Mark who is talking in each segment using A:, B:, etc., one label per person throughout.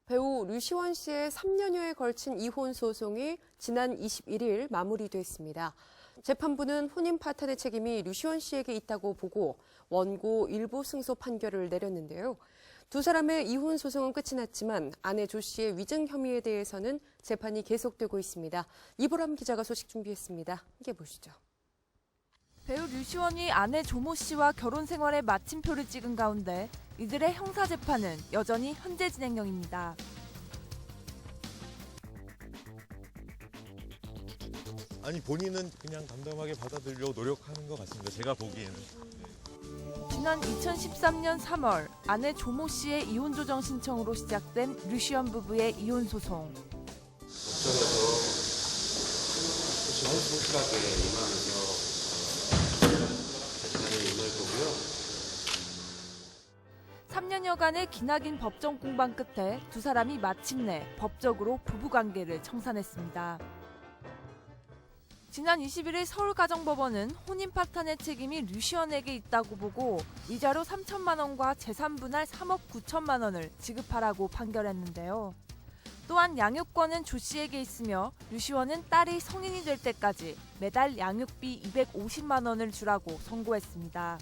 A: 배우 류시원 씨의 3년여에 걸친 이혼 소송이 지난 21일 마무리됐습니다. 재판부는 혼인 파탄의 책임이 류시원 씨에게 있다고 보고 원고 일부 승소 판결을 내렸는데요. 두 사람의 이혼 소송은 끝이 났지만 아내 조 씨의 위증 혐의에 대해서는 재판이 계속되고 있습니다. 이보람 기자가 소식 준비했습니다. 함께 보시죠.
B: 배우 류시원이 아내 조모 씨와 결혼 생활에 마침표를 찍은 가운데 이들의 형사재판은 여전히 현재 진행형입니다.
C: 아니 본인은 그냥 담담하게 받아들이려고 노력하는 것 같습니다. 제가 보기에는.
B: 지난 2013년 3월 아내 조모 씨의 이혼 조정 신청으로 시작된 류시원 부부의 이혼 소송.
D: 법정에서 성실하게 임하면서 재판을 임할 거고요.
B: 3년여간의 기나긴 법정 공방 끝에 두 사람이 마침내 법적으로 부부관계를 청산했습니다. 지난 21일 서울가정법원은 혼인 파탄의 책임이 류시원에게 있다고 보고 위자료 3천만 원과 재산 분할 3억 9천만 원을 지급하라고 판결했는데요. 또한 양육권은 조 씨에게 있으며 류시원은 딸이 성인이 될 때까지 매달 양육비 250만 원을 주라고 선고했습니다.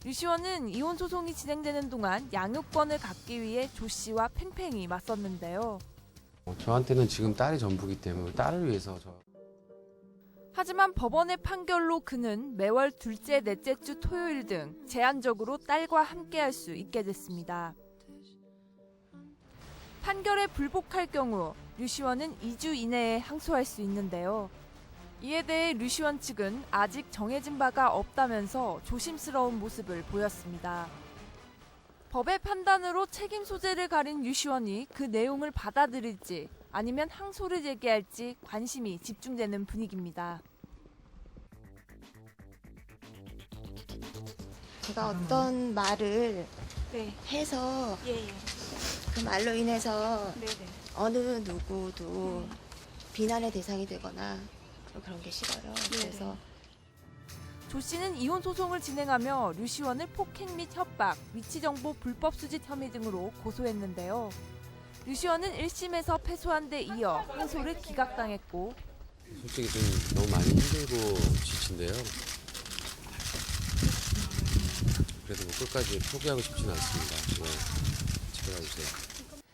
B: 류시원은 이혼 소송이 진행되는 동안 양육권을 갖기 위해 조 씨와 팽팽히 맞섰는데요.
E: 저한테는 지금 딸이 전부기 때문에 딸을 위해서
B: 하지만 법원의 판결로 그는 매월 둘째, 넷째 주 토요일 등 제한적으로 딸과 함께할 수 있게 됐습니다. 판결에 불복할 경우 류시원은 2주 이내에 항소할 수 있는데요. 이에 대해 류시원 측은 아직 정해진 바가 없다면서 조심스러운 모습을 보였습니다. 법의 판단으로 책임 소재를 가린 류시원이 그 내용을 받아들일지 아니면 항소를 제기할지 관심이 집중되는 분위기입니다.
F: 제가 어떤 말을 해서 그 말로 인해서 어느 누구도 비난의 대상이 되거나 그런 게 싫어요. 그래서
B: 조 씨는 이혼 소송을 진행하며 류시원을 폭행 및 협박, 위치정보 불법 수집 혐의 등으로 고소했는데요. 류시원은 1심에서 패소한 데 이어 항소를 기각당했고
E: 솔직히 좀 너무 많이 힘들고 지친데요. 그래도 뭐 끝까지 포기하고 싶지는 않습니다. 지켜봐주세요.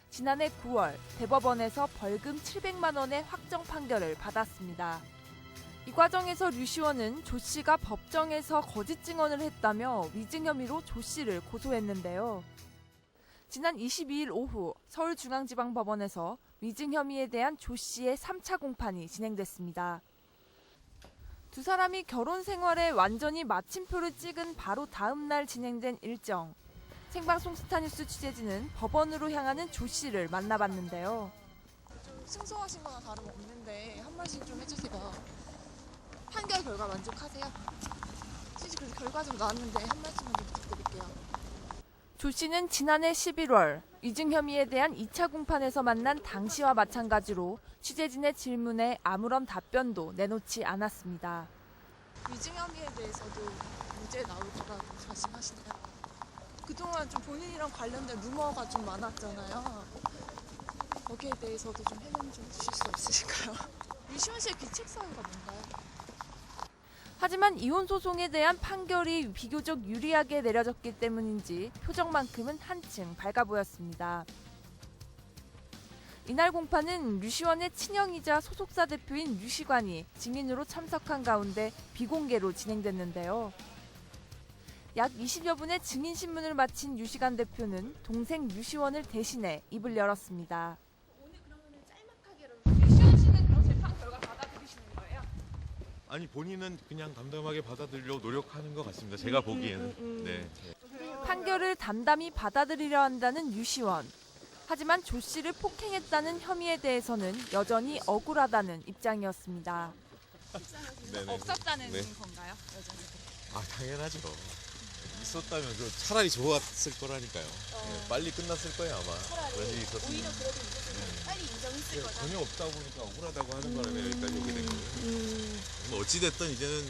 B: 지난해 9월 대법원에서 벌금 700만 원의 확정 판결을 받았습니다. 이 과정에서 류시원은 조 씨가 법정에서 거짓 증언을 했다며 위증 혐의로 조 씨를 고소했는데요. 지난 22일 오후 서울중앙지방법원에서 위증 혐의에 대한 조 씨의 3차 공판이 진행됐습니다. 두 사람이 결혼 생활에 완전히 마침표를 찍은 바로 다음 날 진행된 일정. 생방송 스타뉴스 취재진은 법원으로 향하는 조 씨를 만나봤는데요.
G: 승소하신 거나 다름없는데 한 말씀 좀 해주세요. 판결 결과 만족하세요? 솔직히 그래서 결과 좀 나왔는데 한 말씀만 좀 부탁드릴게요.
B: 조 씨는 지난해 11월 위증 혐의에 대한 2차 공판에서 만난 당시와 마찬가지로 취재진의 질문에 아무런 답변도 내놓지 않았습니다.
G: 위증 혐의에 대해서도 무죄 나올 거라고 자신하시나요? 그동안 좀 본인이랑 관련된 루머가 좀 많았잖아요. 거기에 대해서도 좀 해명 좀 주실 수 없으실까요? 류시원 씨의 귀책 사유가 뭔가요?
B: 하지만 이혼 소송에 대한 판결이 비교적 유리하게 내려졌기 때문인지 표정만큼은 한층 밝아 보였습니다. 이날 공판은 류시원의 친형이자 소속사 대표인 류시관이 증인으로 참석한 가운데 비공개로 진행됐는데요. 약 20여 분의 증인 신문을 마친 류시관 대표는 동생 류시원을 대신해 입을 열었습니다.
G: 오늘 그러면 짤막하게 류시원 씨는 그럼 재판 결과 받아들이시는 거예요?
C: 아니 본인은 그냥 담담하게 받아들이려고 노력하는 것 같습니다. 제가 보기에는. 네.
B: 판결을 담담히 받아들이려 한다는 류시원. 하지만 조 씨를 폭행했다는 혐의에 대해서는 여전히 억울하다는 입장이었습니다.
G: 없었다는
C: 네.
G: 건가요? 여전히?
C: 아 당연하죠. 있었다면 차라리 좋았을 거라니까요. 네, 빨리 끝났을 거예요 아마. 그런 일이 있었으면.
G: 오히려 그래도 빨리 인정했을 거다.
C: 전혀 없다 보니까 억울하다고 하는 거라 여기까지 오게 된 거예요. 뭐 어찌됐든 이제는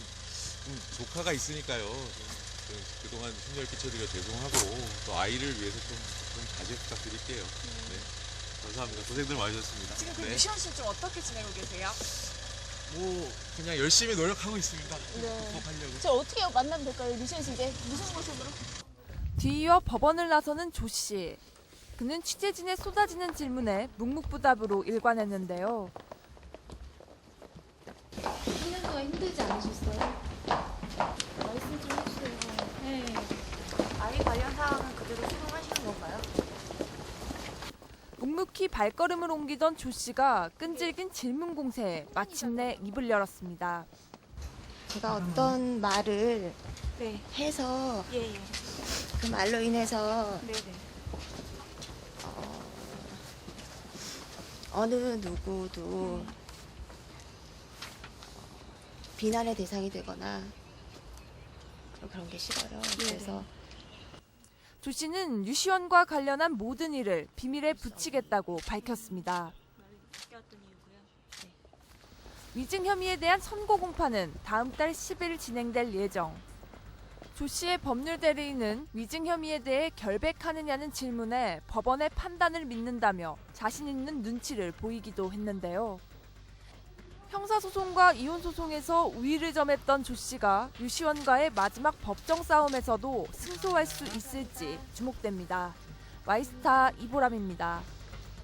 C: 좀 조카가 있으니까요. 그동안 힘들 끼쳐드려 죄송하고 또 아이를 위해서 좀 자제 부탁드릴게요. 네. 감사합니다. 고생들 많으셨습니다.
G: 지금 그
C: 네.
G: 유시원 씨 좀 어떻게 지내고 계세요?
C: 뭐 그냥 열심히 노력하고 있습니다.
G: 네.
C: 극복하려고.
G: 저 어떻게 만나면 될까요? 유시원 씨 이제 무슨 모습으로?
B: 뒤이어 법원을 나서는 조 씨. 그는 취재진의 쏟아지는 질문에 묵묵부답으로 일관했는데요.
H: 1년 동안 힘들지 않으셨어요? 말씀 좀 해주세요. 네.
F: 아이 관련 사항은 그대로 수긍하시는 건가요?
B: 묵묵히 발걸음을 옮기던 조 씨가 끈질긴 질문 공세에 마침내 입을 열었습니다.
F: 제가 어떤 말을 해서 그 말로 인해서 어느 누구도 비난의 대상이 되거나 그런 게 싫어요. 그래서
B: 조 씨는 유시원과 관련한 모든 일을 비밀에 붙이겠다고 밝혔습니다. 위증 혐의에 대한 선고 공판은 다음 달 10일 진행될 예정. 조 씨의 법률 대리인은 위증 혐의에 대해 결백하느냐는 질문에 법원의 판단을 믿는다며 자신 있는 눈치를 보이기도 했는데요. 형사소송과 이혼소송에서 우위를 점했던 조 씨가 유시원과의 마지막 법정 싸움에서도 승소할 수 있을지 주목됩니다. 와이스타 이보람입니다.